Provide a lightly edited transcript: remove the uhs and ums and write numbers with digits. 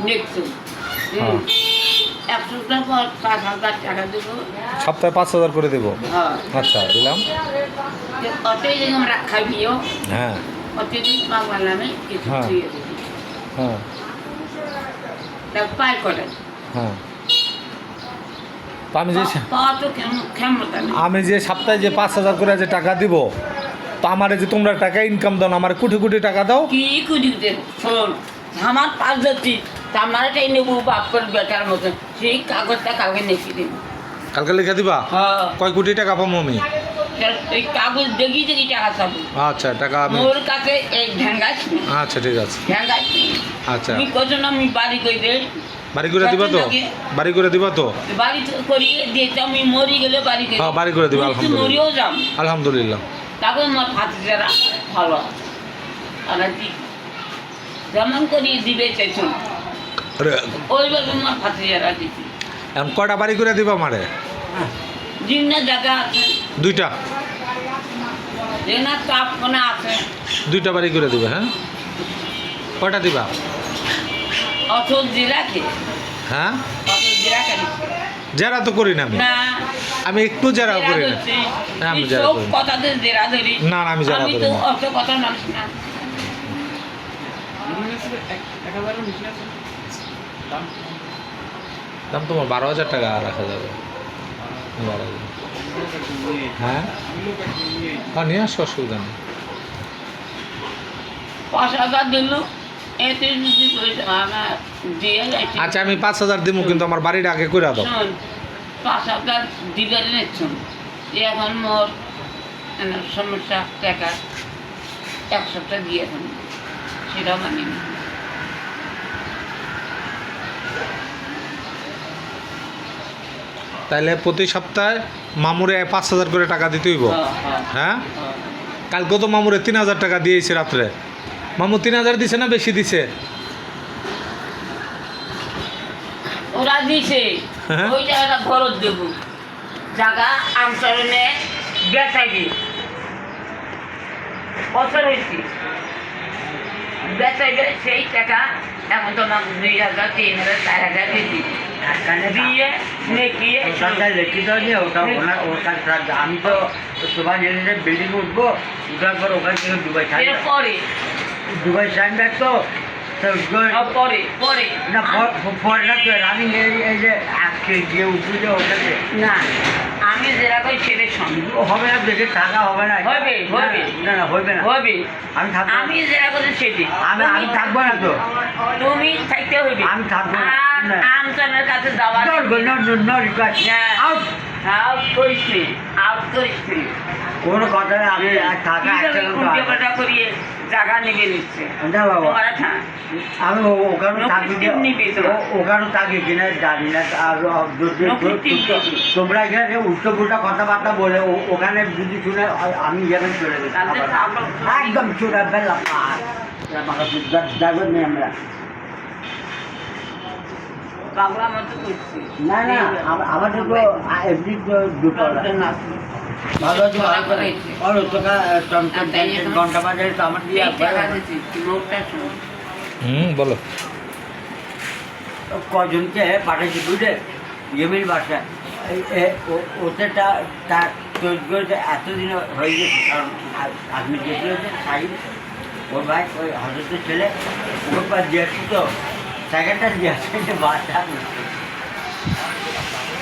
দেখছো হ্যাঁ 100 টাকা পর 5,000 টাকা দেবো। সপ্তাহে 5,000 করে দেবো। হ্যাঁ আচ্ছা দিলাম। অতই দিন আমরা খাইও হ্যাঁ অতই দিন বাবার নামে কিছু হ্যাঁ। দিয়ে দেবো। হ্যাঁ তা পাই করে হ্যাঁ তো পাওয়া তো ক্ষমতা নেই। আমি যে সপ্তাহে যে 5,000 করে যে টাকা দিব, তো আমার যে তোমরা টাকা ইনকাম দাও না, আমার কোটি কোটি টাকা দাও। কি কুড়ি দেন শোন আমার 5 যাচ্ছি তামারাটাই নেবো বাপ করে বেটার মতন সেই কাগজটা কালকে লিখে দিন। কালকে লিখে দিবা? হ্যাঁ কয় কোটি টাকা পাবো আমি? এই কাগজ দেখি দেখি টাকা চাবো। আচ্ছা টাকা আমি মোর কাছে এই ঢ্যাঙ্গাছ আচ্ছা ঠিক আছে। ঢ্যাঙ্গাছ আচ্ছা তুমি কত না আমি বাড়ি করে দেই বাড়ি করে দিবা তো? বাড়ি করে দিবা তো? বাড়ি করিয়ে দিয়ে আমি মরি গেলে বাড়ি করে হ্যাঁ বাড়ি করে দিবা। আলহামদুলিল্লাহ মরিও যাম আলহামদুলিল্লাহ। তারপর আমার ভাতিজারা ভালো আর কি যেমন করিয়ে দিবে চাইছুন আরে, ওইভাবে আমার ভাতিজারা দিচ্ছি। এখন কয়টা বাড়ি করে দিবা আমারে? জিন্না জায়গা আছে দুইটা। জেনা চাপখানা আছে দুইটা বাড়ি করে দিবে। হ্যাঁ কয়টা দিবা? অসল জেলাকে হ্যাঁ অসল জেলাকে জেরা তো করি না আমি। না আমি একটু জেরাও করি না। হ্যাঁ, আমি জেরা সব করি না। কথাতে জেরা ধরি না, না, আমি জেরা আমি করি তো না। অত কথা মানিস না। দাম তোমার 12,000 টাকা রাখা যাবে। 12,000। হ্যাঁ হ্যাঁ নিয়ে আসো, অসুবিধা নেই। 5,000 দিল এতে যদি আমার দিয়ে যাচ্ছে আচ্ছা আমি 5,000 দিব, কিন্তু আমার বাড়িটা আগে করে দাও। শোন 5,000 দিবে নিচ্ছুন এখন মোর সমস্যা টাকা 1 সপ্তাহ দিয়ে এখন সেটাও মানি না। তাইলে প্রতি সপ্তাহে মামুরে 5,000 করে টাকা দিতে হইব। হ্যাঁ কালকে তো মামুরে 3,000 টাকা দিয়েছে রাত্রে। মামু 3,000 দিছে না বেশি দিছে? ওরা দিছে হ্যাঁ। ওই জায়গাটা খরচ দেব জায়গা আমচরণে বেচাইবি বছর হয়েছি বেচাইবে সেই টাকা এখন তোমার 2,000 3,000 4,000 দিবি দিয়ে নেকিয়ে আমি তো সুভাষ বিল্ডিং উঠবো, উঠার পর ওখান থেকে এরপরে দুবাই সাইনব্যাগ তো পরে পরে না পরে না তো রানিং এই যে আজকে গিয়ে উঠবো যে ওখানে না আমি যেরকম ছেলে সঙ্গে হবে না, দেখে টাকা হবে না। হবে, হবে। না না হবে না, হবে আমি থাকবো আমি যেরকম সেটি আমি থাকবো না তো। তুমি থাকতে হইবে আমি থাকবো না। আর না। আমচনের কাছে যাওয়ার নো রিকোয়েস্ট আউট। আউট করিস নি আউট করিস নি কোনো কথা নেই, আমি আর টাকা একটা উল্টে পাল্টা করিয়ে জায়গা নিবে নিচ্ছে না বাবা, তোমার ঠা আমি ওখানে থাকি, নিবি তো ওখানে থাকি কিনা জানি না। আর তোমরা এখানে উল্টো পুল্টা কথাবার্তা বলে ওখানে যদি শুনে আমি এখানে চলে গেছি একদম চুরা বেলা যাবেন না আমরা। বাংলা মতো করছি না না আমাদের তো এমনি দুটো ভালো আছে, ভালো করে আর টাকা ঘন্টা বাজারে তো আমার দিয়ে বলো। কজনকে পাঠাচ্ছি বুঝলে জমির বাসা ওটা তার তৈরি করে এতদিন হয়ে গেছে। কারণ আপনি যেতে হচ্ছে সাইড ওর ভাই ওই হজরতের ছেলে ওর পাশ দিয়ে আসছি তো সেকেন্ডটা দিয়ে আসছে বাসা